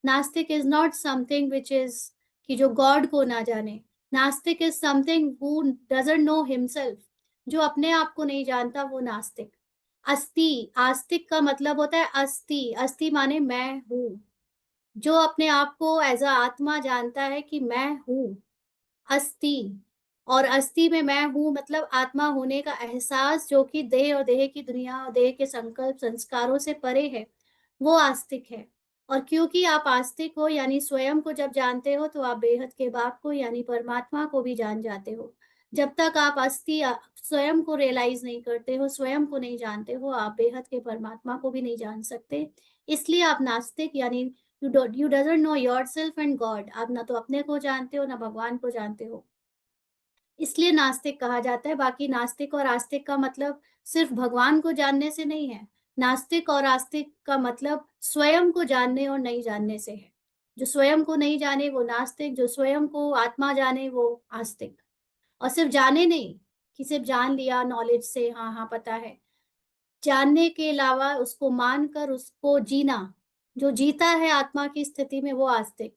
नास्तिक is not something which is कि जो गॉड को ना जाने। नास्तिक is something who doesn't know himself, जो अपने आप को नहीं जानता वो नास्तिक। अस्ति, आस्तिक का मतलब होता है अस्थि, अस्थि माने मैं हूँ, जो अपने आप को एज अ आत्मा जानता है कि मैं हूँ, अस्थि। और अस्थि में मैं हूँ मतलब आत्मा होने का एहसास, जो कि देह और देह की दुनिया और देह के संकल्प संस्कारों से परे है, वो आस्तिक है। और क्योंकि आप आस्तिक हो यानी स्वयं को जब जानते हो तो आप बेहद के बाप को यानी परमात्मा को भी जान जाते हो। जब तक आप स्वयं को रियलाइज नहीं करते हो, स्वयं को नहीं जानते हो, आप बेहद के परमात्मा को भी नहीं जान सकते। इसलिए आप नास्तिक यानी you doesn't know yourself and God, आप ना तो अपने को जानते हो ना भगवान को जानते हो, इसलिए नास्तिक कहा जाता है। बाकी नास्तिक और आस्तिक का मतलब सिर्फ भगवान को जानने से नहीं है। नास्तिक और आस्तिक का मतलब स्वयं को जानने और नहीं जानने से है। जो स्वयं को नहीं जाने वो नास्तिक, जो स्वयं को आत्मा जाने वो आस्तिक। और सिर्फ जाने नहीं कि सिर्फ जान लिया नॉलेज से, हाँ हाँ पता है, जानने के अलावा उसको मानकर उसको जीना, जो जीता है आत्मा की स्थिति में वो आस्तिक।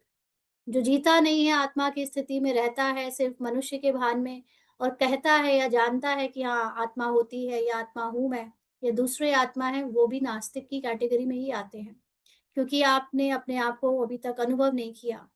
जो जीता नहीं है आत्मा की स्थिति में, रहता है सिर्फ मनुष्य के भान में और कहता है या जानता है कि हाँ आत्मा होती है या आत्मा हूँ मैं या दूसरे आत्मा है, वो भी नास्तिक की कैटेगरी में ही आते हैं, क्योंकि आपने अपने आप को अभी तक अनुभव नहीं किया।